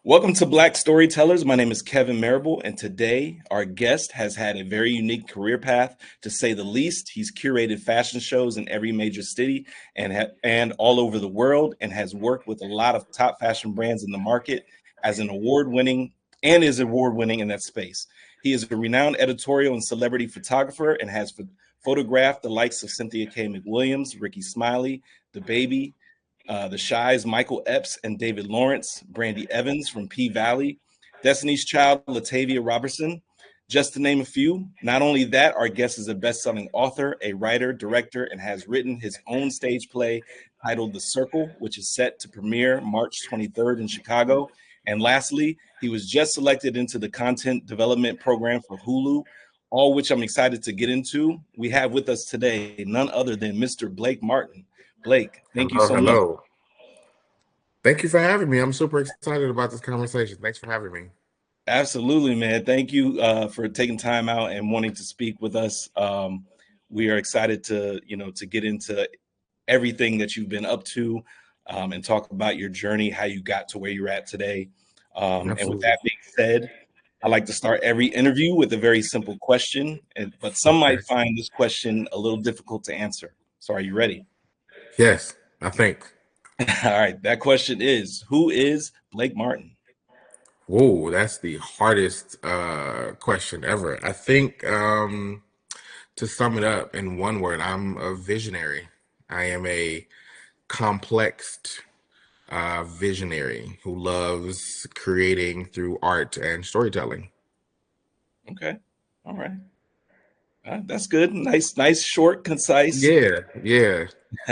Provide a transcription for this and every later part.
Welcome to Black Storytellers. My name is Kevin Marable, and today our guest has had a very unique career path, to say the least. He's curated fashion shows in every major city and all over the world, and has worked with a lot of top fashion brands in the market as an award-winning in that space. He is a renowned editorial and celebrity photographer and has photographed the likes of Cynthia K. McWilliams, Ricky Smiley, The Baby, the Shies, Michael Epps and David Lawrence, Brandy Evans from P Valley, Destiny's Child, Latavia Robertson, just to name a few. Not only that, our guest is a best-selling author, a writer, director, and has written his own stage play titled The Circle, which is set to premiere March 23rd in Chicago. And lastly, he was just selected into the content development program for Hulu, all which I'm excited to get into. We have with us today none other than Mr. Blake Martin. Blake, thank you Hello, so much. hello. Thank you for having me. I'm super excited about this conversation. Thanks for having me. Absolutely, man. Thank you for taking time out and wanting to speak with us. We are excited to get into everything that you've been up to, and talk about your journey, how you got to where you're at today. And with Absolutely. that being said, I like to start every interview with a very simple question, but some Okay. might find this question a little difficult to answer. So are you ready? Yes, I think. All right. That question is, who is Blake Martin? Whoa, that's the hardest question ever. I think to sum it up in one word, I'm a visionary. I am a complexed visionary who loves creating through art and storytelling. Okay. All right. That's good. Nice, short, concise. Yeah, yeah.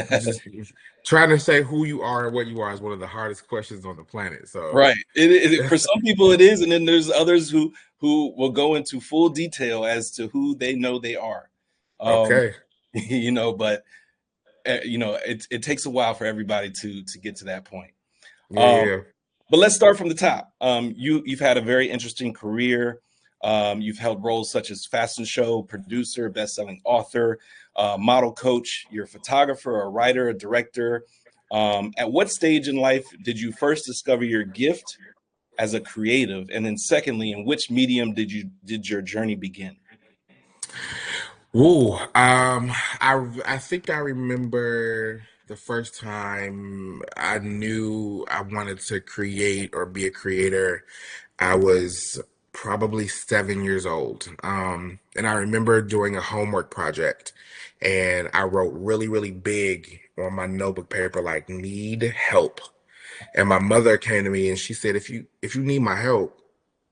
Just trying to say who you are and what you are is one of the hardest questions on the planet. So, Right. For some people it is, and then there's others who will go into full detail as to who they know they are. Um, okay. but it takes a while for everybody to get to that point. Yeah, Um, yeah. but let's start from the top. You've had a very interesting career. You've held roles such as fashion show producer, best-selling author, model coach. You're a photographer, a writer, a director. At what stage in life did you first discover your gift as a creative? And then secondly, in which medium did your journey begin? Woo. I think I remember the first time I knew I wanted to create or be a creator. I was probably 7 years old. And I remember doing a homework project, and I wrote really, really big on my notebook paper, like need help. And my mother came to me and she said, if you need my help,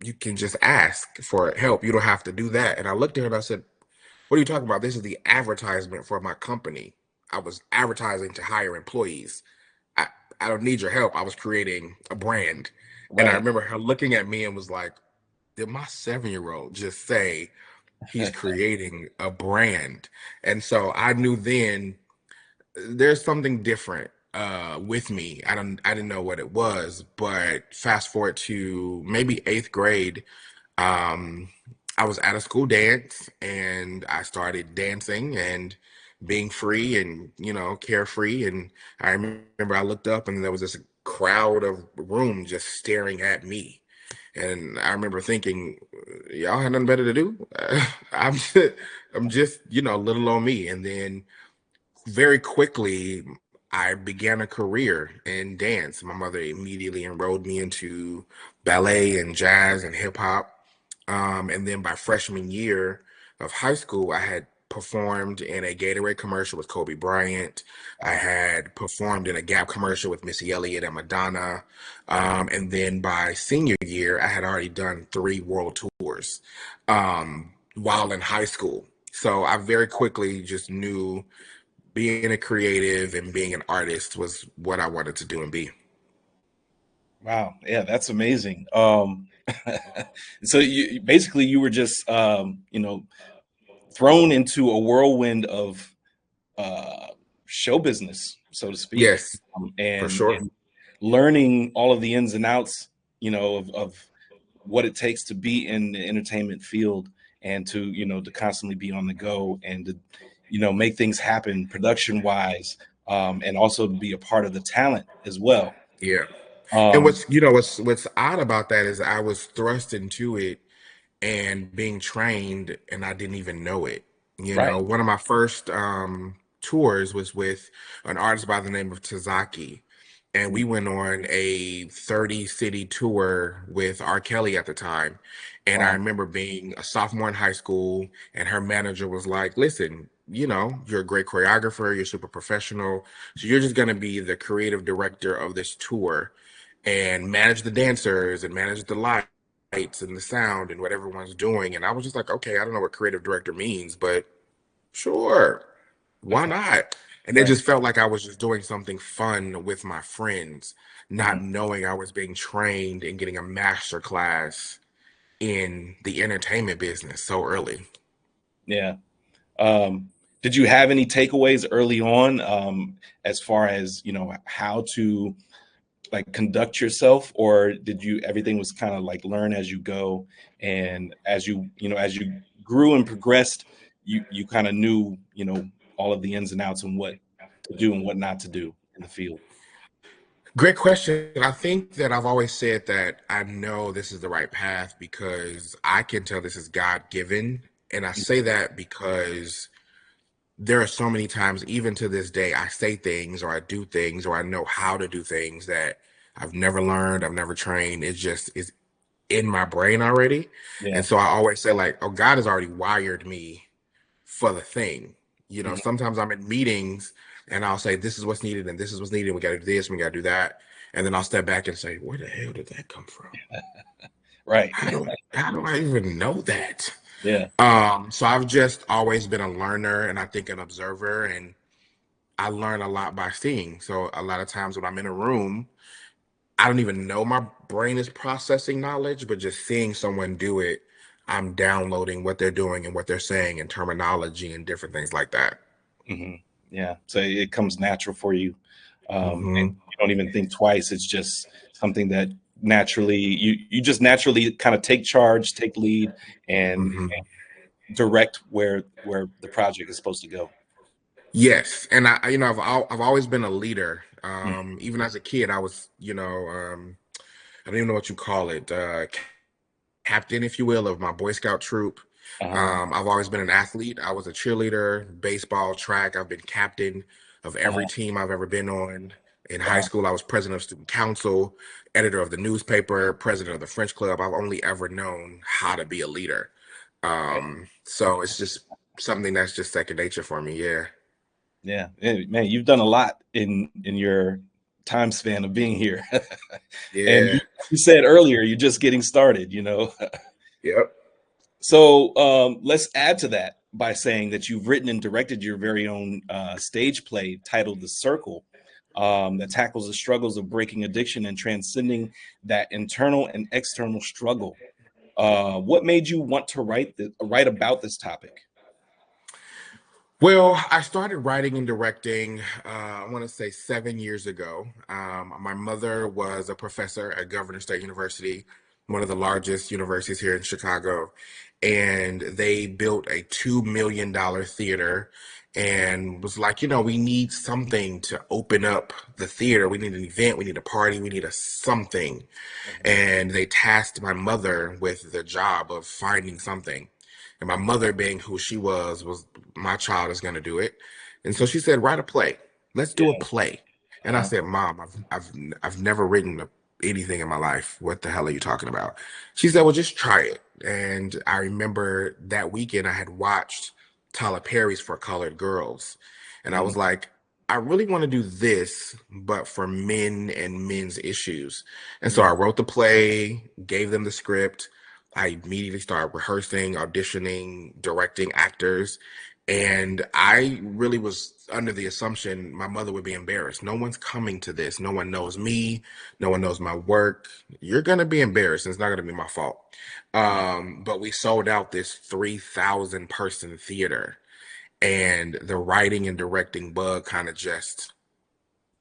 you can just ask for help. You don't have to do that. And I looked at her and I said, what are you talking about? This is the advertisement for my company. I was advertising to hire employees. I, I don't need your help. I was creating a brand. And I Right. remember her looking at me and was like, did my 7 year old just say he's creating a brand? And so I knew then there's something different with me. I didn't know what it was, but fast forward to maybe eighth grade, um, I was at a school dance and I started dancing and being free and carefree. And I remember I looked up and there was this crowd of room just staring at me. And I remember thinking, y'all had nothing better to do. I'm just little on me. And then very quickly, I began a career in dance. My mother immediately enrolled me into ballet and jazz and hip hop. And then by freshman year of high school, I had performed in a Gatorade commercial with Kobe Bryant. I Wow. had performed in a Gap commercial with Missy Elliott and Madonna. And then by senior year, I had already done 3 world tours while in high school. So I very quickly just knew being a creative and being an artist was what I wanted to do and be. Wow. Yeah, that's amazing. So you were just thrown into a whirlwind of uh, show business, so to speak, Yes, for and sure. learning all of the ins and outs, of what it takes to be in the entertainment field, and to constantly be on the go, and to make things happen production wise, and also to be a part of the talent as well. Yeah. And Um, what's odd about that is I was thrust into it and being trained and I didn't even know it. right. One of my first tours was with an artist by the name of Tazaki. And we went on a 30 city tour with R. Kelly at the time. And I Wow. remember being a sophomore in high school, and her manager was like, listen, you're a great choreographer, you're super professional. So you're just going to be the creative director of this tour and manage the dancers and manage the lights and the sound and what everyone's doing. And I was just like, okay, I don't know what creative director means, but sure, why not? And it Right. just felt like I was just doing something fun with my friends, Mhm. not knowing I was being trained and getting a master class in the entertainment business so early. Yeah. Um, did you have any takeaways early on, as far as, how to like conduct yourself, or did you everything was kind of like learn as you go, and as you grew and progressed, you kind of knew, all of the ins and outs and what to do and what not to do in the field? Great question. I think that I've always said that I know this is the right path because I can tell this is God given. And I say that because there are so many times, even to this day, I say things or I do things or I know how to do things that I've never learned, I've never trained. It just is in my brain already. Yeah. And so I always say, like, oh, God has already wired me for the thing. Mhm. Sometimes I'm in meetings and I'll say, this is what's needed and this is what's needed. We got to do this, we got to do that. And then I'll step back and say, where the hell did that come from? Right. How do I even know that? Yeah. So I've just always been a learner and I think an observer, and I learn a lot by seeing. So a lot of times when I'm in a room, I don't even know my brain is processing knowledge, but just seeing someone do it, I'm downloading what they're doing and what they're saying and terminology and different things like that. Hmm. Yeah. So it comes natural for you, and Hmm. you don't even think twice. It's just something that naturally you just naturally kind of take charge, take lead, and Hmm. direct where the project is supposed to go. Yes, and I've always been a leader. Mm. Even as a kid, I was I don't even know what you call it, captain, if you will, of my Boy Scout troop. Uh-huh. I've always been an athlete. I was a cheerleader, baseball, track. I've been captain of every Uh-huh. team I've ever been on. In high Wow. school, I was president of student council, editor of the newspaper, president of the French club. I've only ever known how to be a leader. Right. So it's just something that's just second nature for me. Yeah. Yeah. Man, you've done a lot in your time span of being here. And Yeah. you said earlier you're just getting started. Yep. So let's add to that by saying that you've written and directed your very own stage play titled The Circle, that tackles the struggles of breaking addiction and transcending that internal and external struggle. What made you want to write about this topic? Well, I started writing and directing, I want to say 7 years ago. My mother was a professor at Governor State University, one of the largest universities here in Chicago. And they built a $2 million theater and was like, we need something to open up the theater. We need an event, we need a party, we need a something. Mhm. And they tasked my mother with the job of finding something. And my mother, being who she was my child is going to do it. And so she said, write a play. Let's do a Yeah. play. And I Uh-huh. said, Mom, I've never written anything in my life. What the hell are you talking about? She said, well, just try it. And I remember that weekend I had watched Tyler Perry's For Colored Girls. And I Mhm. was like, I really want to do this, but for men and men's issues. And so Yeah. I wrote the play, gave them the script. I immediately started rehearsing, auditioning, directing actors. And I really was under the assumption my mother would be embarrassed. No one's coming to this. No one knows me. No one knows my work. You're going to be embarrassed. It's not going to be my fault. But we sold out this 3,000 person theater. And the writing and directing bug kind of just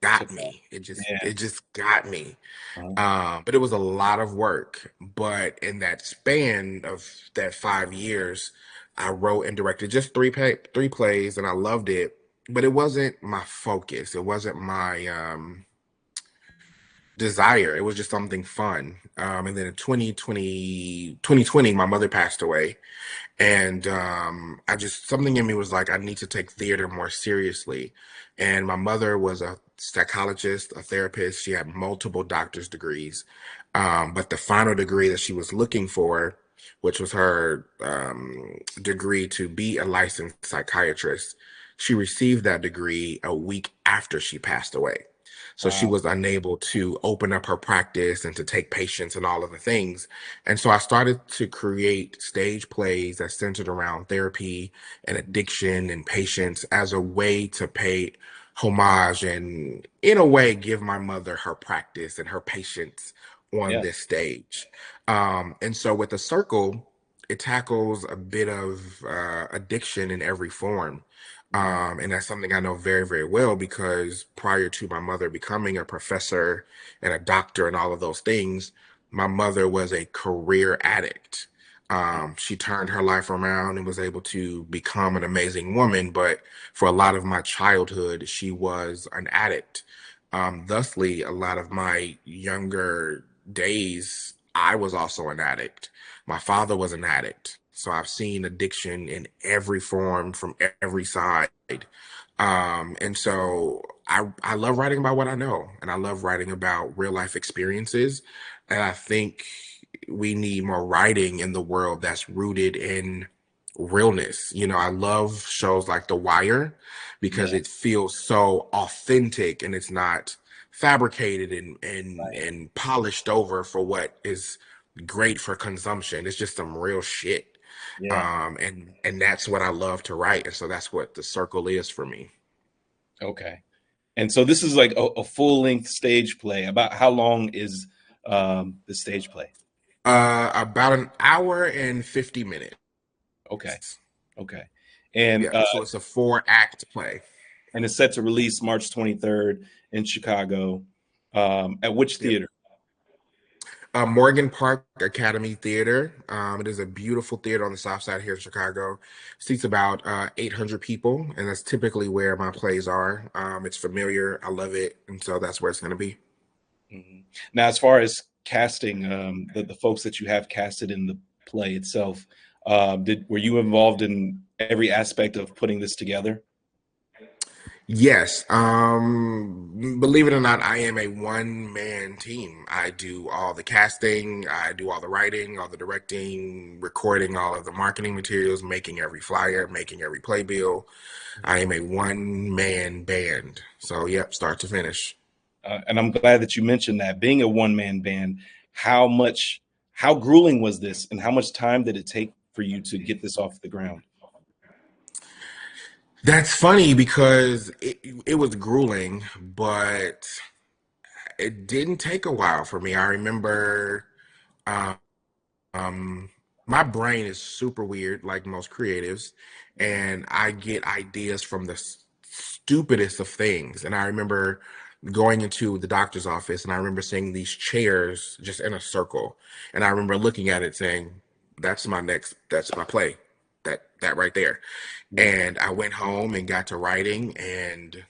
Took got off. me. It just Yeah. it just got me. Uh-huh. But it was a lot of work. But in that span of that 5 years, I wrote and directed just three plays, and I loved it. But it wasn't my focus. It wasn't my desire. It was just something fun. And then in 2020, my mother passed away. And I just, something in me was like, I need to take theater more seriously. And my mother was a psychologist, a therapist. She had multiple doctor's degrees. But the final degree that she was looking for, which was her degree to be a licensed psychiatrist, she received that degree a week after she passed away. So she Wow. was unable to open up her practice and to take patients and all of the things. And so I started to create stage plays that centered around therapy and addiction and patients as a way to pay homage and, in a way, give my mother her practice and her patients on Yeah. this stage. And so with the circle, it tackles a bit of addiction in every form. Mhm. And that's something I know very, very well because prior to my mother becoming a professor and a doctor and all of those things, my mother was a career addict. She turned her life around and was able to become an amazing woman, but for a lot of my childhood, she was an addict. Thusly, a lot of my younger days, I was also an addict. My father was an addict. So I've seen addiction in every form from every side. And so I love writing about what I know, and I love writing about real life experiences. And I think we need more writing in the world that's rooted in realness. You know, I love shows like The Wire because Yeah. it feels so authentic and it's not fabricated Right. and polished over for what is great for consumption. It's just some real shit. Yeah. And that's what I love to write. And so that's what the circle is for me. Okay. And so this is like a full length stage play. About how long is the stage play? About an hour and 50 minutes. Okay. Okay. And Yeah, so it's a 4 act play. and it's set to release March 23rd in Chicago. At which Yep. theater? Morgan Park Academy Theater. It is a beautiful theater on the south side here in Chicago. Seats about 800 people, and that's typically where my plays are. It's familiar. I love it, and so that's where it's going to be. Mhm. Now, as far as casting, the folks that you have casted in the play itself, were you involved in every aspect of putting this together? Yes. Believe it or not, I am a one-man team. I do all the casting, I do all the writing, all the directing, recording all of the marketing materials, making every flyer, making every playbill. I am a one-man band. So, yep, start to finish. And I'm glad that you mentioned that. Being a one man band, how much, how grueling was this, and how much time did it take for you to get this off the ground? That's funny because it was grueling, but it didn't take a while for me. I remember um, Um, my brain is super weird, like most creatives, Mhm. and I get ideas from the stupidest of things. And I remember going into the doctor's office, and I remember seeing these chairs just in a circle, and I remember looking at it saying, that's my play, that right there." Yeah. And I went home and got to writing, and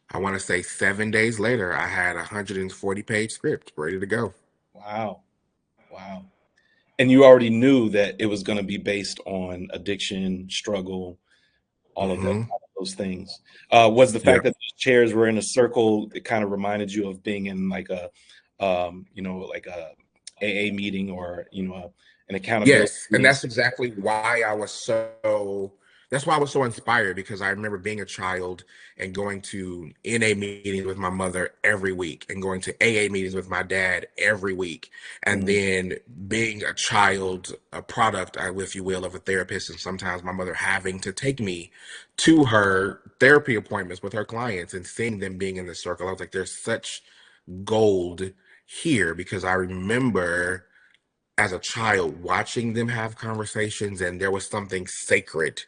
I want to say 7 days later, I had a 140-page script ready to go. Wow. Wow. And you already knew that it was going to be based on addiction, struggle, all of that, Hmm. all of those things. Was the fact that those chairs were in a circle, it kind of reminded you of being in like a, like a AA meeting or, an accountability Yes, and meeting. that's why I was so inspired because I remember being a child and going to NA meetings with my mother every week and going to AA meetings with my dad every week. And Mhm. then being a child, a product, if you will, of a therapist, and sometimes my mother having to take me to her therapy appointments with her clients and seeing them being in the circle. I was like, there's such gold here because I remember as a child watching them have conversations and there was something sacred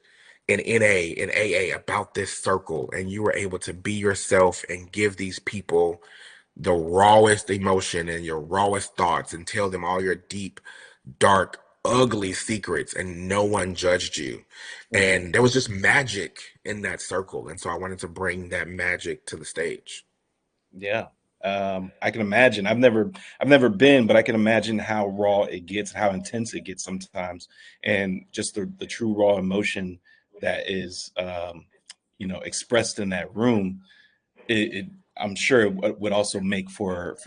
in NA and AA about this circle and you were able to be yourself and give these people the rawest emotion and your rawest thoughts and tell them all your deep dark ugly secrets and no one judged you Mhm. and there was just magic in that circle and so I wanted to bring that magic to the stage. Yeah, I can imagine. I've never been, but I can imagine how raw it gets, how intense it gets sometimes, and just the true raw emotion that is, expressed in that room. It I'm sure it would also make for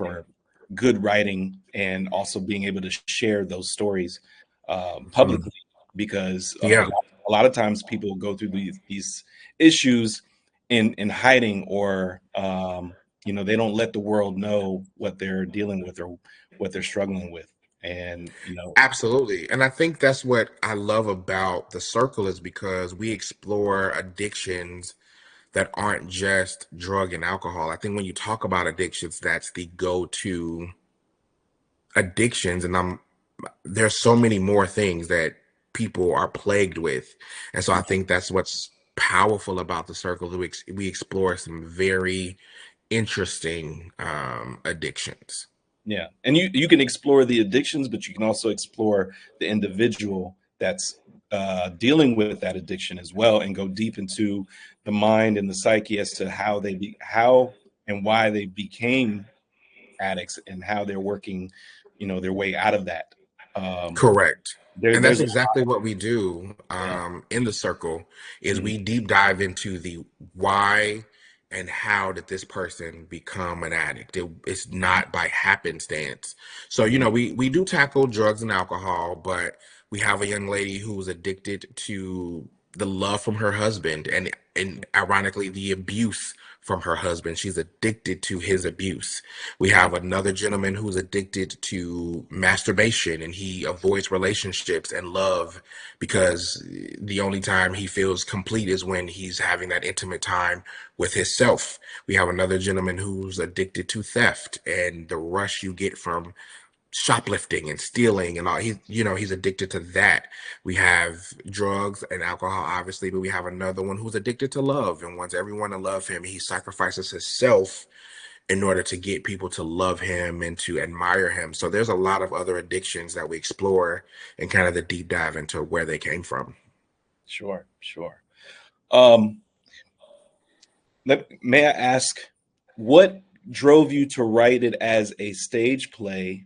good writing and also being able to share those stories Mhm. publicly, because Yeah, a lot of times people go through these issues in hiding, or they don't let the world know what they're dealing with or what they're struggling with. And absolutely. And I think that's what I love about the circle is because we explore addictions that aren't just drug and alcohol. I think when you talk about addictions, that's the go-to addictions, and there's so many more things that people are plagued with. And so I think that's what's powerful about the circle. We explore some very interesting addictions. Yeah, and you can explore the addictions, but you can also explore the individual that's dealing with that addiction as well, and go deep into the mind and the psyche as to how and why they became addicts, and how they're working, their way out of that. Um, Correct. And that's there's a exactly what we do yeah. in the circle is Mhm. we deep dive into the why and how did this person become an addict. It's not by happenstance. So, Mhm. we do tackle drugs and alcohol, but we have a young lady who's addicted to the love from her husband and ironically the abuse from her husband. She's addicted to his abuse. We Mhm. have another gentleman who's addicted to masturbation and he avoids relationships and love because the only time he feels complete is when he's having that intimate time with himself. We have another gentleman who's addicted to theft and the rush you get from shoplifting and stealing and all. He's addicted to that. We have drugs and alcohol obviously, but we have another one who's addicted to love and wants everyone to love him. He sacrifices himself in order to get people to love him and to admire him. So there's a lot of other addictions that we explore and kind of the deep dive into where they came from. Sure, sure. Um, may I ask, what drove you to write it as a stage play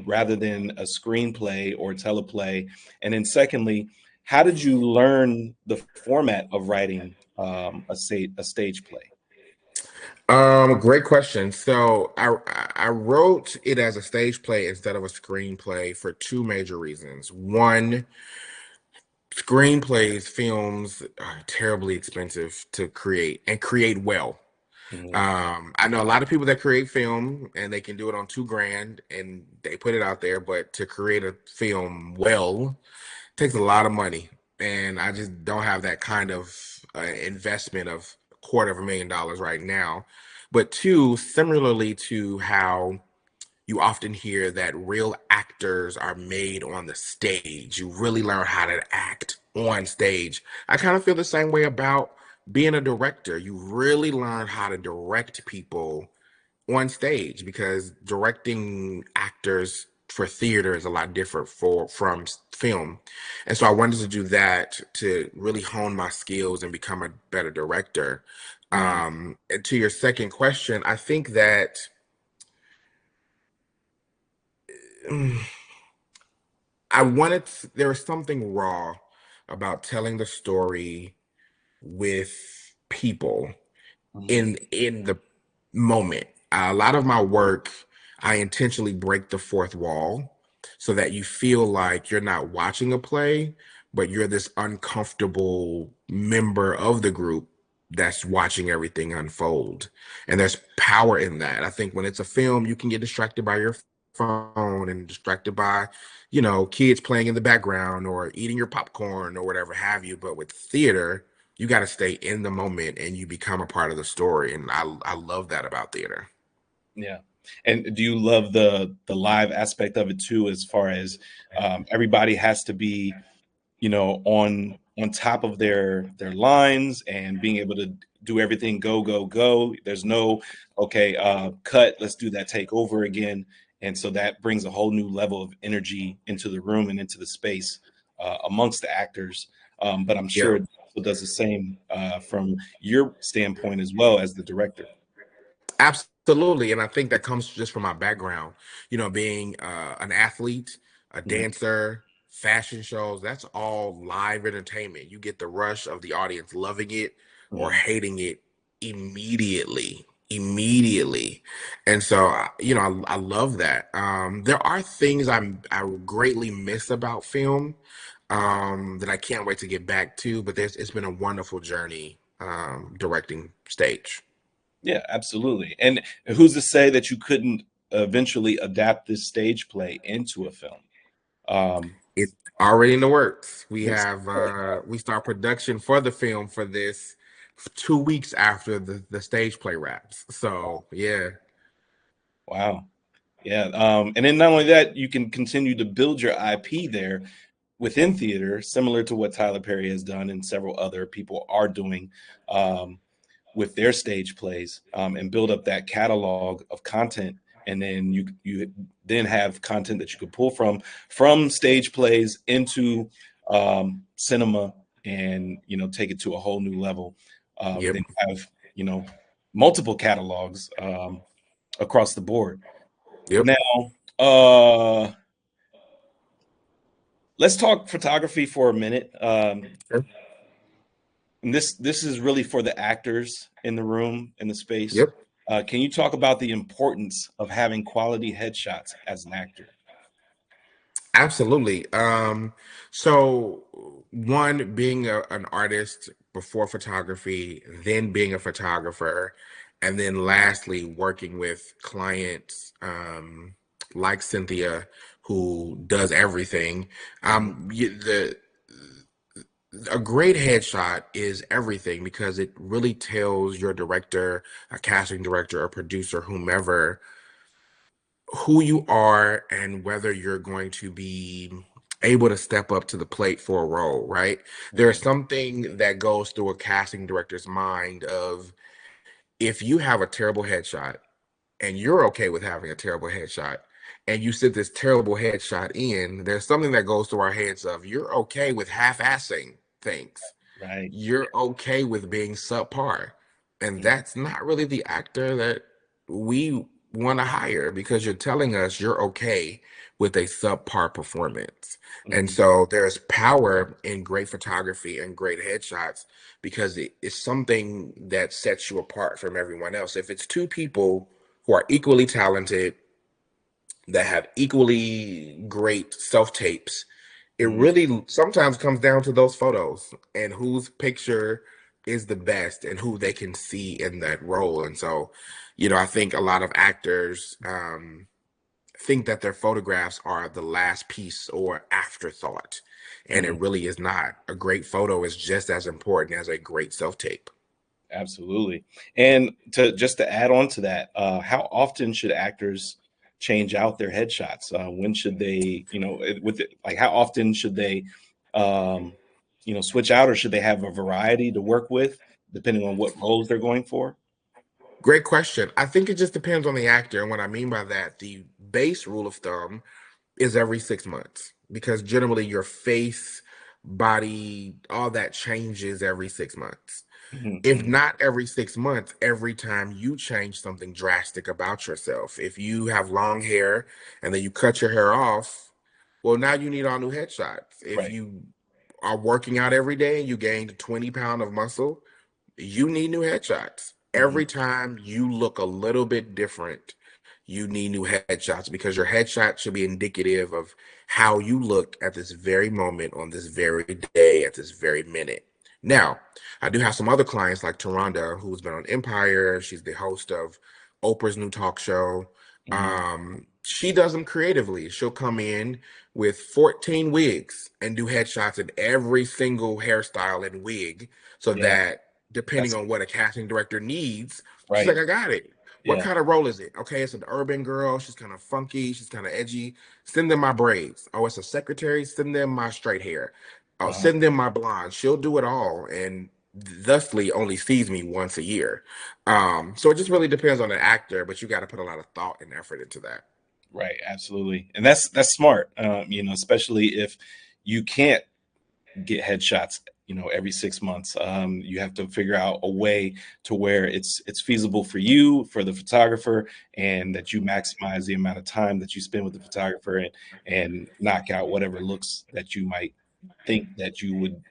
rather than a screenplay or teleplay? And then, secondly, how did you learn the format of writing a stage play? Great question. So I wrote it as a stage play instead of a screenplay for two major reasons. One, screenplays, films are terribly expensive to create and create well. Mhm. I know a lot of people that create film and they can do it on 2 grand and they put it out there, but to create a film well takes a lot of money. And I just don't have that kind of investment of $250,000 right now. But two, similarly to how you often hear that real actors are made on the stage. You really learn how to act on stage. I kind of feel the same way about being a director. You really learn how to direct people on stage because directing actors for theater is a lot different from film. And so I wanted to do that to really hone my skills and become a better director. Mm, And to your second question, I think that there was something raw about telling the story with people mhm, in the moment. A lot of my work, I intentionally break the fourth wall so that you feel like you're not watching a play, but you're this uncomfortable member of the group that's watching everything unfold. And there's power in that. I think when it's a film, you can get distracted by your phone and distracted by, kids playing in the background or eating your popcorn or whatever have you. But with theater, you got to stay in the moment and you become a part of the story. And I love that about theater. yeah. And do you love the live aspect of it too, as far as everybody has to be, on top of their lines and being able to do everything go go go? There's no okay, cut, let's do that take over again. And so that brings a whole new level of energy into the room and into the space amongst the actors. But I'm sure Yeah. it also does the same from your standpoint as well as the director. Absolutely, and I think that comes just from my background. Being an athlete, a Mhm. dancer, fashion shows, that's all live entertainment. You get the rush of the audience loving it or Yeah. hating it immediately. Immediately. And so, I love that. There are things I greatly miss about film that I can't wait to get back to, but it's been a wonderful journey directing stage. Yeah, absolutely. And who's to say that you couldn't eventually adapt this stage play into a film? Um, It's already in the works. it's We start production for the film for this 2 weeks after the stage play wraps. So yeah. wow. Yeah. And then not only that, you can continue to build your IP there within theater, similar to what Tyler Perry has done and several other people are doing with their stage plays, and build up that catalog of content. And then you then have content that you could pull from stage plays into cinema, and take it to a whole new level. And Yep. then you have multiple catalogs across the board. Yep. Now, uh, let's talk photography for a minute. Yep. And this is really for the actors in the room, in the space. Yep. Can you talk about the importance of having quality headshots as an actor? Absolutely. So one being an artist before photography, then being a photographer, and then lastly working with clients like Cynthia, who does everything. Mhm. The A great headshot is everything because it really tells your director, a casting director, a producer, whomever, who you are and whether you're going to be able to step up to the plate for a role, right? There's Mhm. something that goes through a casting director's mind of if you have a terrible headshot and you're okay with having a terrible headshot and you sit this terrible headshot in, there's something that goes through our heads of you're okay with half-assing things. Right. You're okay with being subpar. And Mhm. that's not really the actor that we want to hire because you're telling us you're okay with a subpar performance. And Mhm. so there's power in great photography and great headshots because it's something that sets you apart from everyone else. If it's two people who are equally talented, that have equally great self tapes, it Mhm. really sometimes comes down to those photos and whose picture is the best and who they can see in that role. And so, I think a lot of actors think that their photographs are the last piece or afterthought. And it Mhm. really is not. A great photo is just as important as a great self tape. Absolutely. And to add on to that, how often should actors change out their headshots? When should they, like how often should they, um, switch out, or should they have a variety to work with depending on what roles they're going for? Great question. I think it just depends on the actor. And what I mean by that, the base rule of thumb is every 6 months because generally your face, body, all that changes every 6 months. Mhm. If Mhm. not every 6 months, every time you change something drastic about yourself. If you have long hair and then you cut your hair off, well, now you need all new headshots. If Right. you are working out every day and you gained 20 pounds of muscle, you need new headshots. Mhm. Every time you look a little bit different, you need new headshots because your headshot should be indicative of how you look at this very moment, on this very day, at this very minute. Now, I do have some other clients like Taronda, who's been on Empire. She's the host of Oprah's new talk show. Mhm. She does them creatively. She'll come in with 14 wigs and do headshots in every single hairstyle and wig so Yeah. that depending That's on what a casting director needs, she's right. like, I got it. What Yeah. kind of role is it? Okay, it's an urban girl. She's kind of funky. She's kind of edgy. Send them my braids. Oh, it's a secretary. Send them my straight hair. Oh, Uh-huh. send them my blonde. She'll do it all, and thusly only sees me once a year. So it just really depends on the actor, but you got to put a lot of thought and effort into that. Right. Absolutely. And that's smart. Especially if you can't get headshots every 6 months. You have to figure out a way to where it's feasible for you, for the photographer, and that you maximize the amount of time that you spend with the photographer, and knock out whatever looks that you might think that you would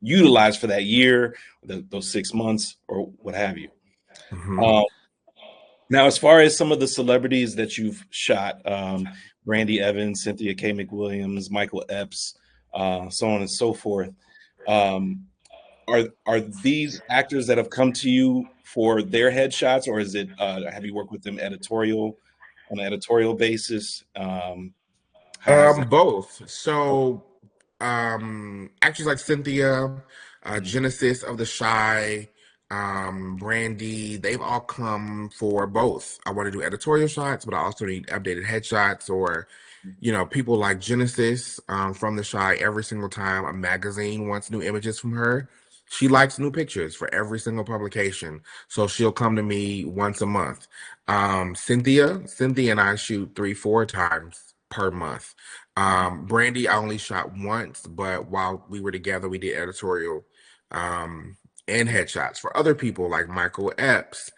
utilize for that year, those 6 months, or what have you. Hmm. Um, Now, as far as some of the celebrities that you've shot, Brandy Evans, Cynthia K. McWilliams, Michael Epps, so on and so forth, um, are these actors that have come to you for their headshots, or is it have you worked with them on an editorial basis? How has that? Both. So, actors like Cynthia, Mhm, Genesis of the Shy, Brandy, they've all come for both. I want to do editorial shots, but I also need updated headshots, or people like Genesis from the Shy. Every single time a magazine wants new images from her, she likes new pictures for every single publication. So she'll come to me once a month. Cynthia and I shoot 3, 4 times per month. mhm, Brandy, I only shot once, but while we were together, we did editorial um, and headshots for other people like Michael Epps,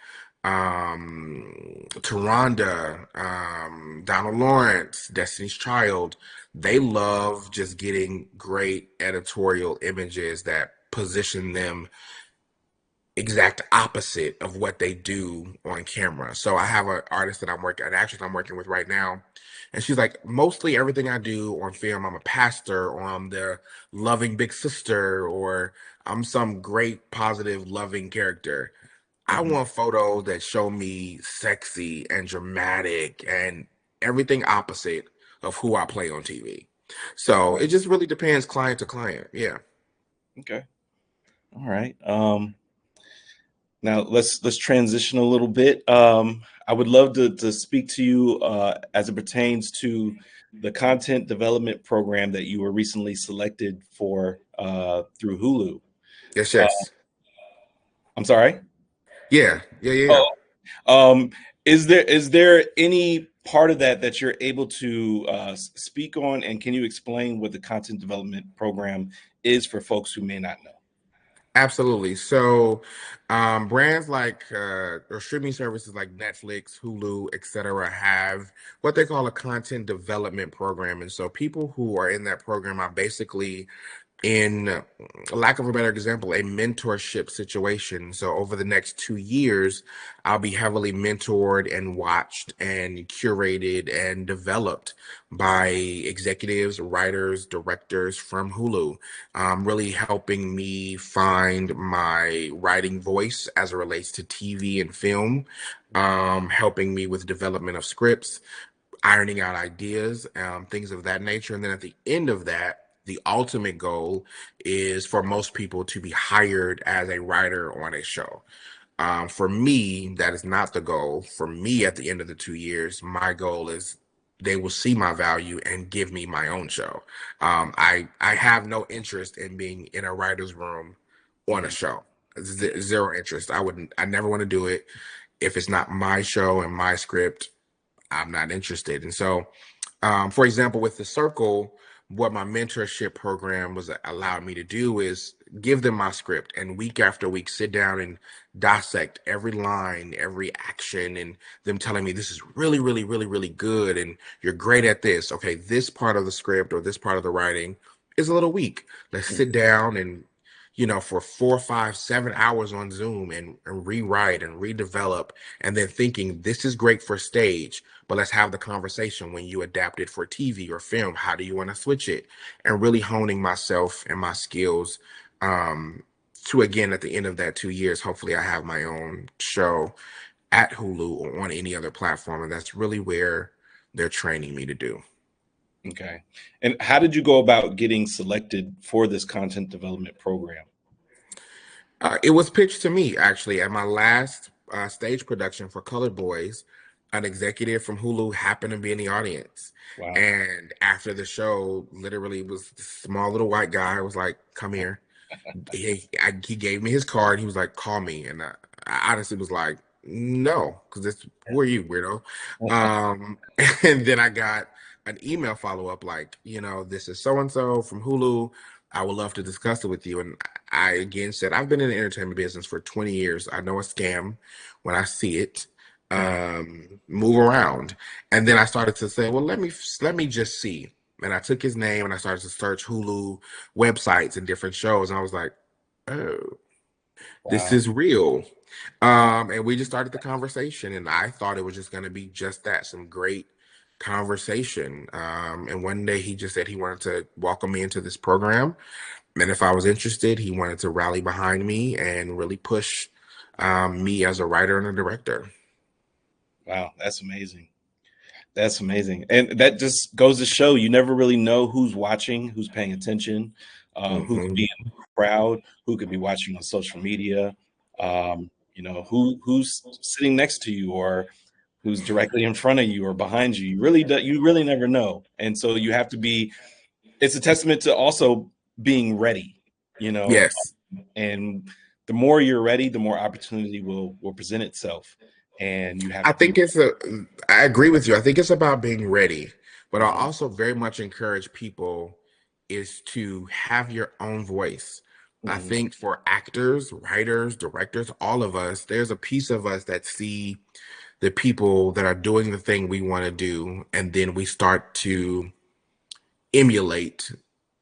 Taronda, Donald Lawrence, Destiny's Child. They love just getting great editorial images that position them exact opposite of what they do on camera. So I have an actress I'm working with right now, and she's like, mostly everything I do on film, I'm a pastor, or I'm the loving big sister, or I'm some great, positive, loving character. I mhm. want photos that show me sexy and dramatic and everything opposite of who I play on TV. So Okay. it just really depends client to client. Yeah. Okay. All right. Now let's transition a little bit. I would love to speak to you as it pertains to the content development program that you were recently selected for through Hulu. Yes, Uh, yes. I'm sorry. Yeah, yeah, yeah, yeah. Oh, um, is there any part of that that you're able to speak on, and can you explain what the content development program is for folks who may not know? Absolutely. So, brands like or streaming services like Netflix, Hulu, etc., have what they call a content development program, and so people who are in that program are basically in lack of a better example, a mentorship situation. So over the next 2 years, I'll be heavily mentored and watched and curated and developed by executives, writers, directors from Hulu, really helping me find my writing voice as it relates to TV and film, helping me with development of scripts, ironing out ideas, things of that nature. And then at the end of that, the ultimate goal is for most people to be hired as a writer on a show. For me, that is not the goal. For me, at the end of the 2 years, my goal is they will see my value and give me my own show. I have no interest in being in a writer's room on a Mhm, show. Zero interest. I never want to do it. If it's not my show and my script, I'm not interested. And so, for example, with the circle, what my mentorship program was allowed me to do is give them my script and week after week sit down and dissect every line, every action, and them telling me this is really, really, really, really good and you're great at this. Okay, this part of the script or this part of the writing is a little weak. Let's mhm, sit down and for 4, 5, 7 hours on Zoom and rewrite and redevelop, and then thinking this is great for stage, but let's have the conversation when you adapt it for TV or film. How do you want to switch it? And really honing myself and my skills to, again, at the end of that 2 years, hopefully I have my own show at Hulu or on any other platform. And that's really where they're training me to do. okay. And how did you go about getting selected for this content development program? It was pitched to me actually at my last stage production for Colored Boys. An executive from Hulu happened to be in the audience, Wow. and after the show, literally was this small little white guy was like, "Come here." He gave me his card. He was like, "Call me," and I honestly was like, "No," because it's who are you, weirdo? Um, and then I got an email follow up like, this is so and so from Hulu. I would love to discuss it with you. And I again said, I've been in the entertainment business for 20 years. I know a scam when I see it. Mhm. Move around. And then I started to say, well, let me just see. And I took his name and I started to search Hulu websites and different shows. And I was like, oh, this Wow. is real. And we just started the conversation, and I thought it was just going to be just that, some great conversation. And one day he just said he wanted to welcome me into this program, and if I was interested, he wanted to rally behind me and really push me as a writer and a director. Wow, that's amazing. That's amazing. And that just goes to show you never really know who's watching, who's paying attention, who could be Hmm. in the crowd, who could be watching on social media, who's sitting next to you or who's directly in front of you or behind you. You really never know. And so you have to be, it's a testament to also being ready, you know, Yes. and the more you're ready, the more opportunity will present itself. And you have I to be. think I agree with you. I think it's about being ready, but I Mhm, also very much encourage people is to have your own voice. I mhm, think for actors, writers, directors, all of us, there's a piece of us that see the people that are doing the thing we want to do, and then we start to emulate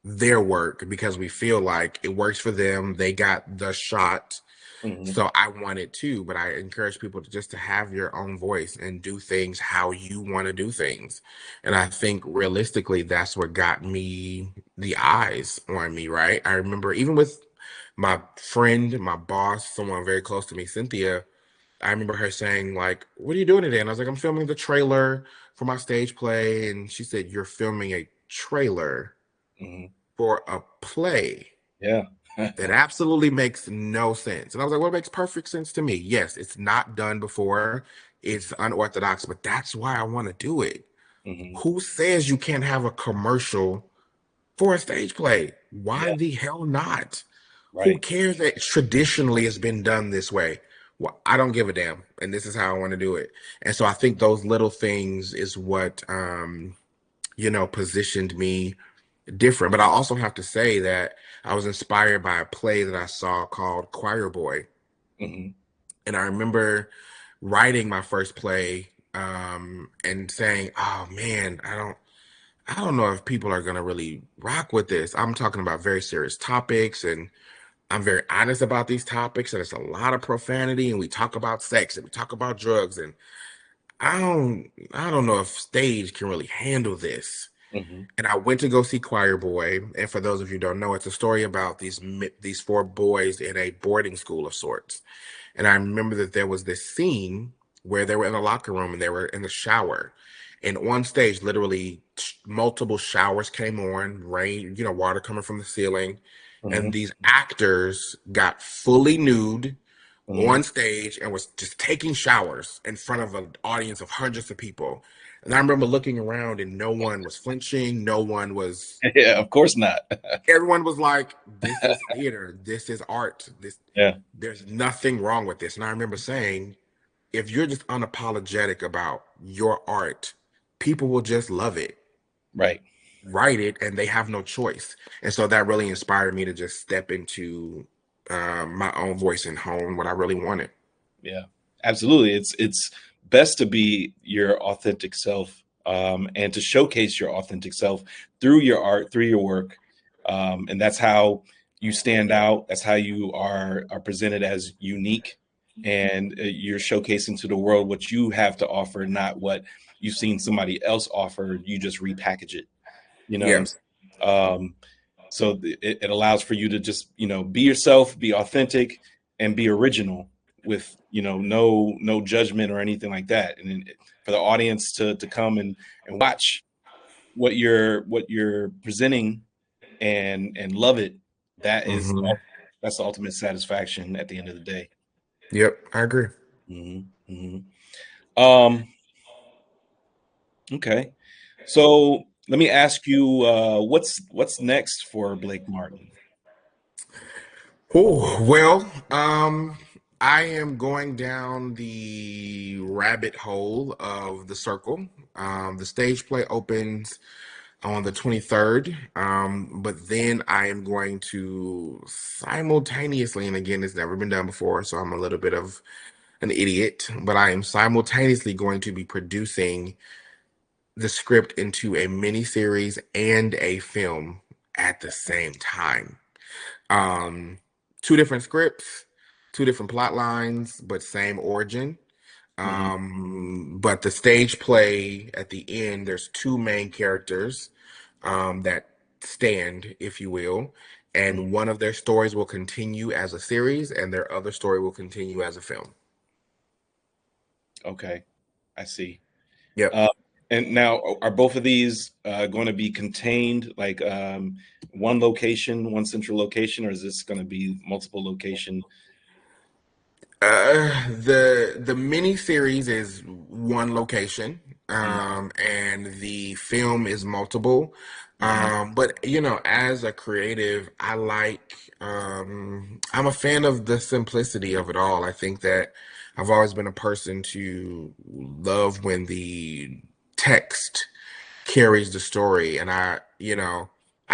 their work because we feel like it works for them. They got the shot, mhm. so I want it too. But I encourage people to just to have your own voice and do things how you want to do things. And I think realistically, that's what got me the eyes on me, right? I remember even with my friend, my boss, someone very close to me, Cynthia. I remember her saying, like, what are you doing today? And I was like, I'm filming the trailer for my stage play. And she said, you're filming a trailer Mhm. for a play? Yeah. That absolutely makes no sense. And I was like, well, it makes perfect sense to me. Yes, it's not done before, it's unorthodox, but that's why I want to do it. Mhm. Who says you can't have a commercial for a stage play? Why Yeah, the hell not? Who right. cares that traditionally it's been done this way? Well, I don't give a damn, and this is how I want to do it. And so I think those little things is what positioned me different. But I also have to say that I was inspired by a play that I saw called Choir Boy. Mhm. And I remember writing my first play and saying, oh man, I don't know if people are gonna really rock with this. I'm talking about very serious topics and I'm very honest about these topics, and it's a lot of profanity, and we talk about sex and we talk about drugs, and I don't know if stage can really handle this. Mhm. And I went to go see Choir Boy. And for those of you who don't know, it's a story about these four boys in a boarding school of sorts. And I remember that there was this scene where they were in the locker room and they were in the shower. And on stage, literally multiple showers came on, rain, water coming from the ceiling. And Mhm. these actors got fully nude Mhm. on stage and was just taking showers in front of an audience of hundreds of people. And I remember looking around and no one was flinching. No one was, Yeah, of course not. everyone was like, this is theater. This is art. Yeah, There's nothing wrong with this. And I remember saying, if you're just unapologetic about your art, people will just love it, right. write it, and they have no choice. And so that really inspired me to just step into my own voice and hone what I really wanted. Yeah, absolutely. It's best to be your authentic self, and to showcase your authentic self through your art, through your work, and that's how you stand out. That's how you are presented as unique, and you're showcasing to the world what you have to offer, not what you've seen somebody else offer. You just repackage it. You know what Yeah. I'm saying? So it allows for you to just be yourself, be authentic, and be original with no judgment or anything like that. And then for the audience to come and watch what you're presenting and love it, that is Hmm. that's the ultimate satisfaction at the end of the day. Yep, I agree. Hmm. Hmm. um okay, so let me ask you, what's next for Blake Martin? Oh, well, I am going down the rabbit hole of the circle. The stage play opens on the 23rd. But then I am going to simultaneously, and again, it's never been done before, so I'm a little bit of an idiot, but I am simultaneously going to be producing the script into a miniseries and a film at the same time. Um, Two different scripts, two different plot lines, but same origin. Hmm. But the stage play at the end, there's two main characters that stand, if you will, and one of their stories will continue as a series, and their other story will continue as a film. Okay, I see. Yep. Uh, and now, are both of these going to be contained, like one location, one central location, or is this going to be multiple location? The mini series is one location, Mm, and the film is multiple. mhm. But as a creative, I'm a fan of the simplicity of it all. I think that I've always been a person to love when the text carries the story, and I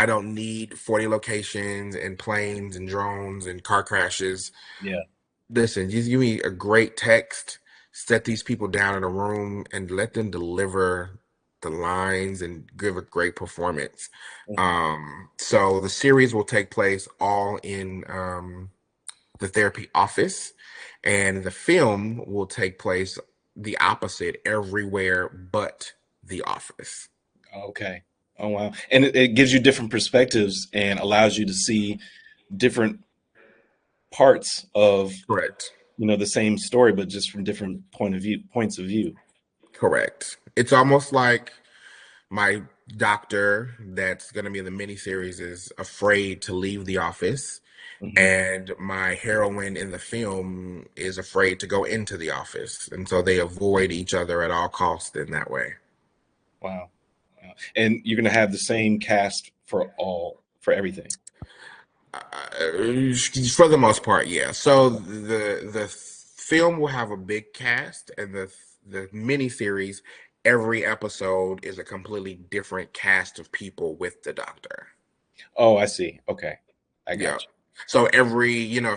don't need 40 locations and planes and drones and car crashes. Yeah. Listen, just give me a great text, set these people down in a room, and let them deliver the lines and give a great performance. Mhm. So the series will take place all in the therapy office, and the film will take place the opposite everywhere but the office. Okay. Oh wow. And it gives you different perspectives and allows you to see different parts of, Correct. the same story, but just from different points of view. Correct. It's almost like my doctor that's going to be in the miniseries is afraid to leave the office, Hmm. and my heroine in the film is afraid to go into the office, and so they avoid each other at all costs in that way. Wow. Wow. And you're going to have the same cast for everything. For the most part, yeah. So the film will have a big cast, and the miniseries, every episode is a completely different cast of people with the doctor. Oh, I see. Okay. I Yeah. got you. So if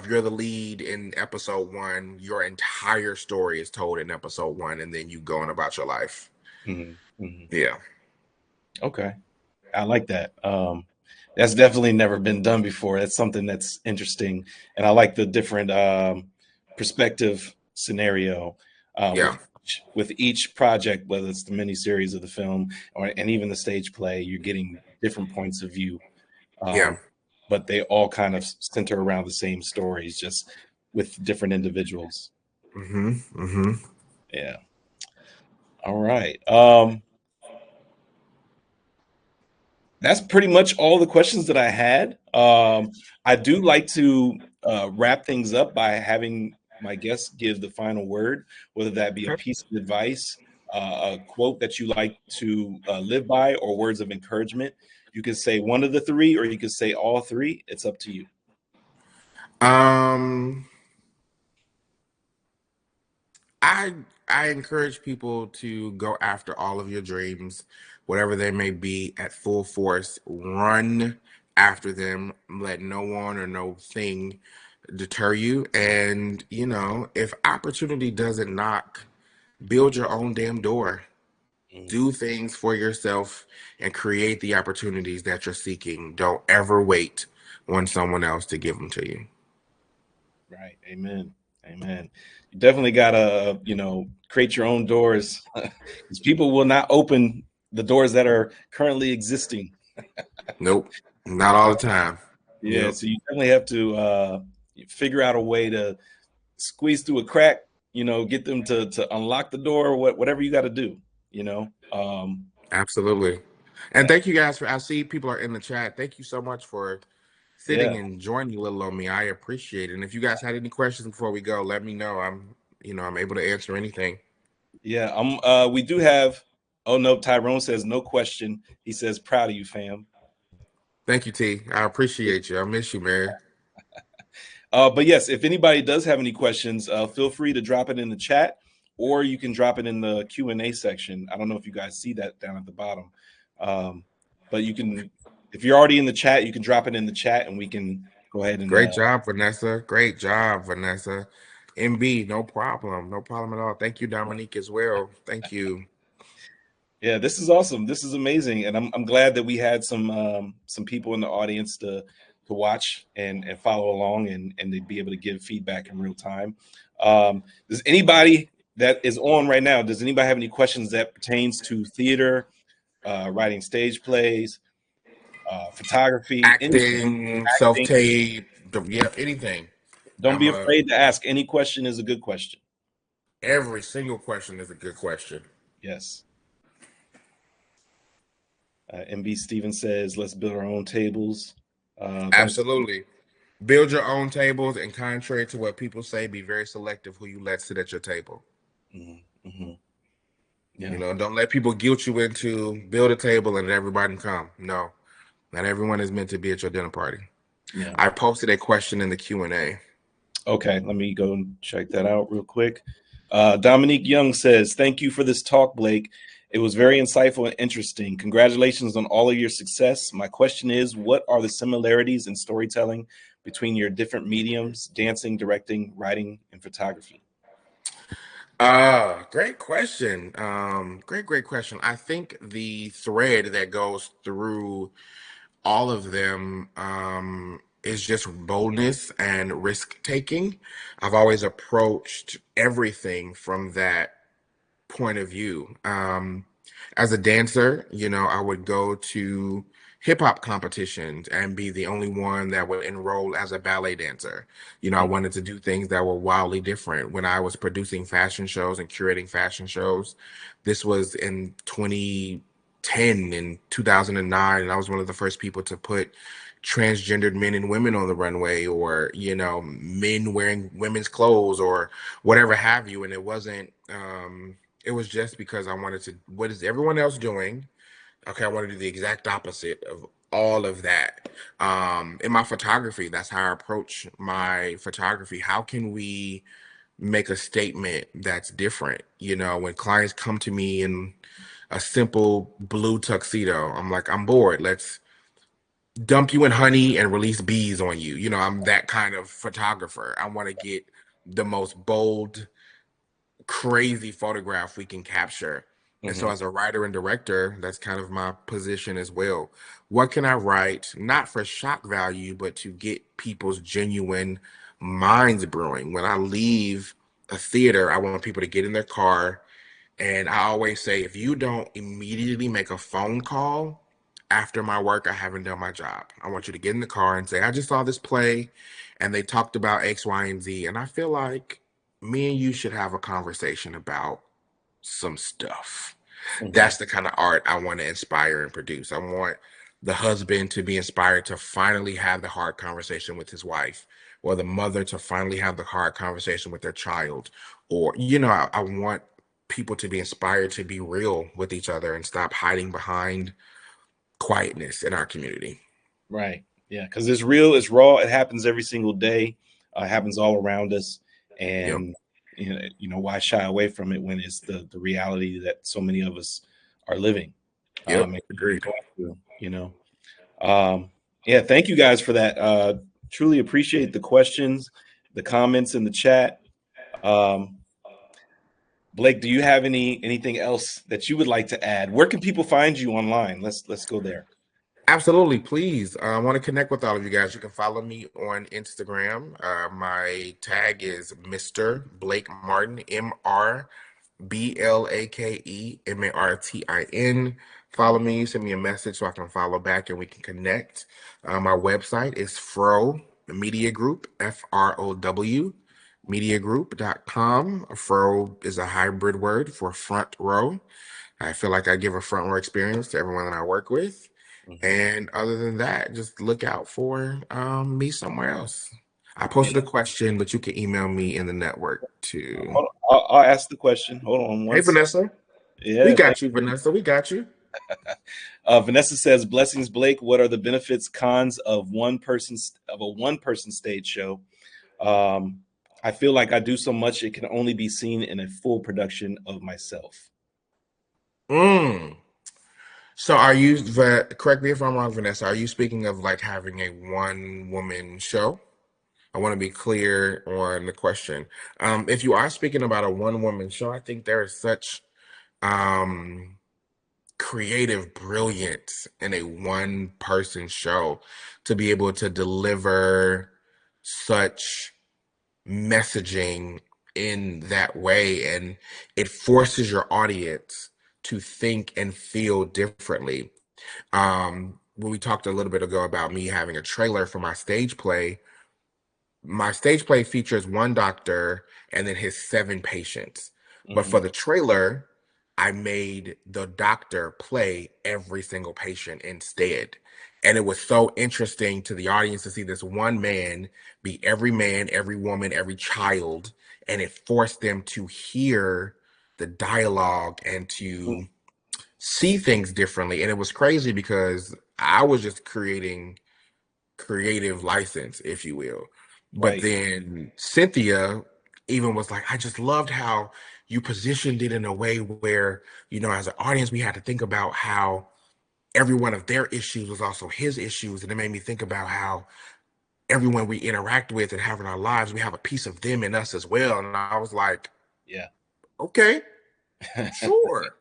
you're the lead in episode one, your entire story is told in episode one, and then you go on about your life. Hmm. Hmm. Yeah. Okay. I like that. That's definitely never been done before. That's something that's interesting, and I like the different perspective scenario Yeah. with each project, whether it's the miniseries of the film and even the stage play. You're getting different points of view, Yeah. um, but they all kind of center around the same stories, just with different individuals. Mm-hmm. Mm-hmm. Yeah. All right. That's pretty much all the questions that I had. I do like to wrap things up by having my guests give the final word, whether that be a Okay. piece of advice, a quote that you like to live by, or words of encouragement. You could say one of the three, or you could say all three. It's up to you. Um, I I encourage people to go after all of your dreams, whatever they may be, at full force. Run after them. Let no one or no thing deter you. And if opportunity doesn't knock, build your own damn door. Mm, Do things for yourself and create the opportunities that you're seeking. Don't ever wait on someone else to give them to you. right. Amen. Amen. You definitely gotta, create your own doors, because people will not open the doors that are currently existing. Nope, not all the time. Yeah, Yep, so you definitely have to figure out a way to squeeze through a crack, get them to unlock the door, whatever you got to do, you know. absolutely. And Yeah, thank you guys I see people are in the chat. Thank you so much for sitting yeah, and joining a little on me. I appreciate it. And if you guys had any questions before we go, let me know. I'm able to answer anything. yeah. We do have. Oh no, Tyrone says no question. He says proud of you, fam. Thank you, T. I appreciate you. I miss you, man. But yes, if anybody does have any questions, feel free to drop it in the chat, or you can drop it in the Q&A section. I don't know if you guys see that down at the bottom. Um, but you can, if you're already in the chat, you can drop it in the chat and we can go ahead and Great job, Vanessa. Great job, Vanessa. MB, no problem. No problem at all. Thank you, Dominique, as well. Thank you. yeah, this is awesome. This is amazing, and I'm glad that we had some people in the audience to watch and follow along and to be able to give feedback in real time. Does anybody that is on right now, does anybody have any questions that pertains to theater, writing stage plays, photography, anything, Acting, acting? self-tape, yeah, anything. Don't I'm be a afraid to ask. Any question is a good question. Every single question is a good question. Yes. MB Stevens says, "Let's build our own tables." Thanks. Absolutely. Build your own tables, and contrary to what people say, be very selective who you let sit at your table. Mm-hmm. You Yeah. know, don't let people guilt you into build a table and let everybody come. No, not everyone is meant to be at your dinner party. Yeah. I posted a question in the Q&A. Okay, let me go and check that out real quick. Dominique Young says, "Thank you for this talk, Blake. It was very insightful and interesting. Congratulations on all of your success. My question is, what are the similarities in storytelling between your different mediums, dancing, directing, writing, and photography?" Great question. Great question. I think the thread that goes through all of them is just boldness and risk taking. I've always approached everything from that point of view. As a dancer, you know, I would go to hip hop competitions and be the only one that would enroll as a ballet dancer. You know, I wanted to do things that were wildly different. When I was producing fashion shows and curating fashion shows, this was in 2010 and 2009, and I was one of the first people to put transgendered men and women on the runway, or you know, men wearing women's clothes or whatever have you. And it was just because I wanted to, what is everyone else doing? Okay, I want to do the exact opposite of all of that. In my photography, that's how I approach my photography. How can we make a statement that's different? You know, when clients come to me in a simple blue tuxedo, I'm like, I'm bored. Let's dump you in honey and release bees on you. You know, I'm that kind of photographer. I want to get the most bold, crazy photograph we can capture. And so, Mm-hmm. as a writer and director, that's kind of my position as well. What can I write, not for shock value, but to get people's genuine minds brewing? When I leave a theater, I want people to get in their car. And I always say, if you don't immediately make a phone call after my work, I haven't done my job. I want you to get in the car and say, I just saw this play and they talked about X, Y, and Z. And I feel like me and you should have a conversation about some stuff. Mm-hmm. That's the kind of art I want to inspire and produce. I want the husband to be inspired to finally have the hard conversation with his wife, or the mother to finally have the hard conversation with their child. Or, you know, I want people to be inspired to be real with each other and stop hiding behind quietness in our community. Right. Yeah, because it's real, it's raw. It happens every single day. It happens all around us, Yep. and why shy away from it when it's the reality that so many of us are living, Yep. and Agreed. going through. Yeah. Thank you guys for that. Truly appreciate the questions, the comments in the chat. Um, Blake, do you have anything else that you would like to add? Where can people find you online? Let's go there. Absolutely, please. I want to connect with all of you guys. You can follow me on Instagram. My tag is Mr. Blake Martin, Blake Martin. Follow me, send me a message so I can follow back and we can connect. My website is Fro Media Group, FROW, mediagroup.com. Fro is a hybrid word for front row. I feel like I give a front row experience to everyone that I work with. Mhm. And other than that, just look out for me somewhere else. I Yeah. posted a question, but you can email me in the network too. Hold on. I'll ask the question. Hold on Hey, once. Vanessa. We Yeah, thank got you, Vanessa. We got you. Vanessa says, "Blessings, Blake. What are the benefits, cons of a one person stage show? Um, I feel like I do so much it can only be seen in a full production of myself." Mm. So correct me if I'm wrong, Vanessa, are you speaking of like having a one woman show? I want to be clear on the question. If you are speaking about a one woman show, I think there is such um, creative brilliance in a one person show to be able to deliver such messaging in that way. And it forces your audience to think and feel differently. When we talked a little bit ago about me having a trailer for my stage play features one doctor and then his seven patients. But Hmm. for the trailer, I made the doctor play every single patient instead. And it was so interesting to the audience to see this one man, every woman, every child, and it forced them to hear the dialogue and to see things differently. And it was crazy because I was just creating creative license, if you will. But Right. then Cynthia even was like, I just loved how you positioned it in a way where, as an audience, we had to think about how every one of their issues was also his issues. And it made me think about how everyone we interact with and have in our lives, we have a piece of them in us as well. And I was like, Yeah. okay, sure.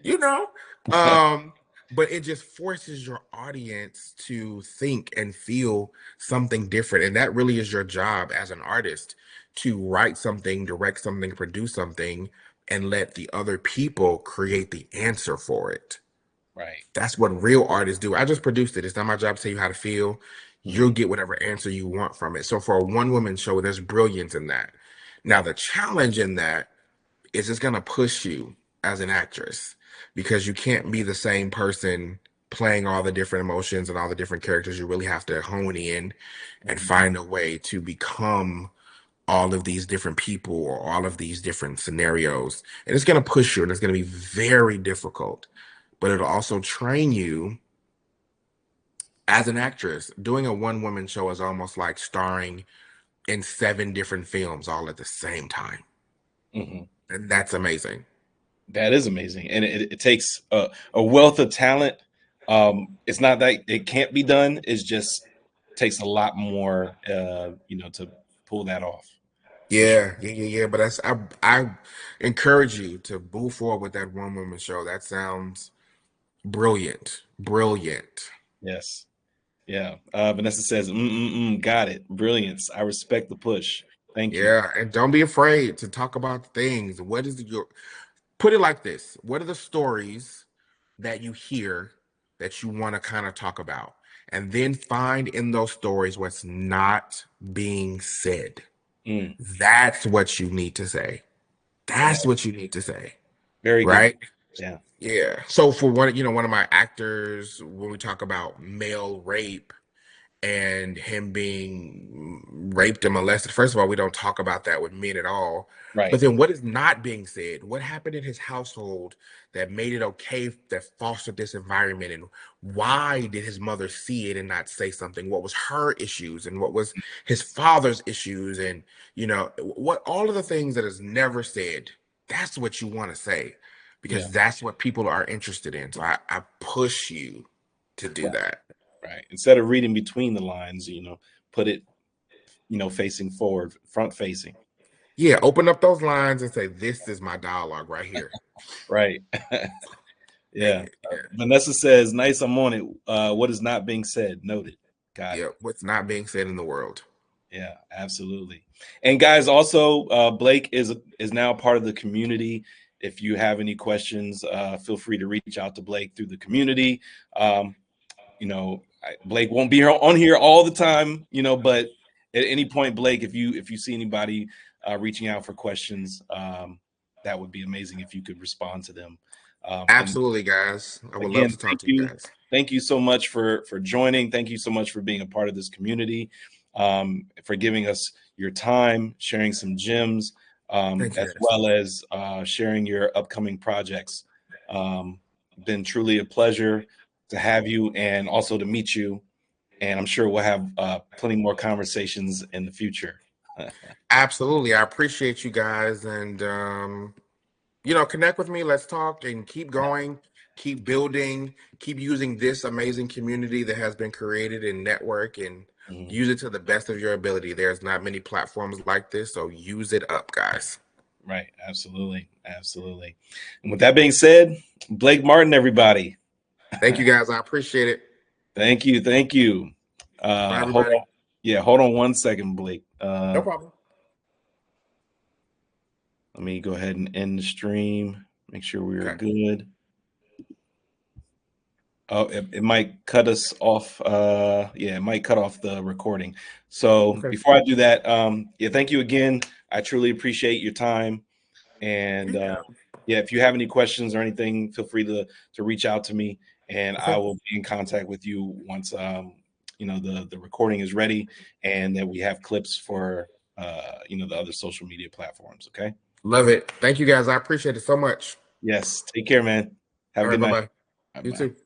you know um but it just forces your audience to think and feel something different, and that really is your job as an artist, to write something, direct something, produce something, and let the other people create the answer for it. Right. That's what real artists do. I just produced it. It's not my job to tell you how to feel. You'll Hmm. get whatever answer you want from it. So for a one woman show, there's brilliance in that. Now the challenge in that is it's going to push you as an actress, because you can't be the same person playing all the different emotions and all the different characters. You really have to hone in and Hmm. find a way to become all of these different people or all of these different scenarios. And it's going to push you, and it's going to be very difficult, but it'll also train you as an actress. Doing a one woman show is almost like starring in seven different films all at the same time. Hmm. And that's amazing. That is amazing, and it takes a wealth of talent. It's not that it can't be done. It's just takes a lot more, to pull that off, for sure. Yeah. But I encourage you to move forward with that one woman show. That sounds brilliant. Brilliant. Yes. Yeah. Vanessa says, got it. Brilliance. I respect the push. Thank you. Yeah. And don't be afraid to talk about things. Put it like this. What are the stories that you hear that you want to kind of talk about? And then find in those stories what's not being said. Mm, That's what you need to say. yeah. That's what you need to say. Very good. Right? Yeah. Yeah. So for one of my actors, when we talk about male rape and him being raped and molested, first of all, we don't talk about that with men at all. But Right. then what is not being said? What happened in his household that made it okay, that fostered this environment? And why did his mother see it and not say something? What was her issues and what was his father's issues? And what all of the things that is never said, that's what you want to say, Yeah. because that's what people are interested in. So I push you to do Right. that. Right. Instead of reading between the lines, put it, facing forward, front facing. Yeah, open up those lines and say, "This is my dialogue right here." Right. Yeah. Yeah, Vanessa says, nice. I'm on it. What is not being said? Noted. Got yeah. it. What's not being said in the world? Yeah, absolutely. And guys, also Blake is now part of the community. If you have any questions, feel free to reach out to Blake through the community. Um, Blake won't be here on here all the time, but at any point, Blake, if you see anybody reaching out for questions, that would be amazing if you could respond to them. And Absolutely, guys. I would love again, to talk to you guys. thank you so much for joining. Thank you so much for being a part of this community, for giving us your time, sharing some gems, Thank you, as guys. well as sharing your upcoming projects. Been truly a pleasure to have you and also to meet you. And I'm sure we'll have plenty more conversations in the future. Absolutely, I appreciate you guys, and connect with me. Let's talk and keep going. keep building, keep using this amazing community that has been created and network and Mhm. use it to the best of your ability. There's not many platforms like this, so use it up, guys. Right. Absolutely. Absolutely. And with that being said, Blake Martin, everybody. Thank you guys. I appreciate it. Thank you. Thank you. Bye, Hold everybody. on. Yeah, hold on one second, Blake. No problem. Let me go ahead and end the stream. Make sure we are Okay. good. Oh, it might cut us off. Yeah, it might cut off the recording. So Okay. before I do that, yeah, thank you again. I truly appreciate your time. And Yeah. yeah, if you have any questions or anything, feel free to reach out to me, and I Okay. will be in contact with you once the recording is ready and that we have clips for the other social media platforms. Okay. Love it. Thank you guys. I appreciate it so much. Yes. Take care, man. Have a All right. good Bye night. bye. Bye You bye. too.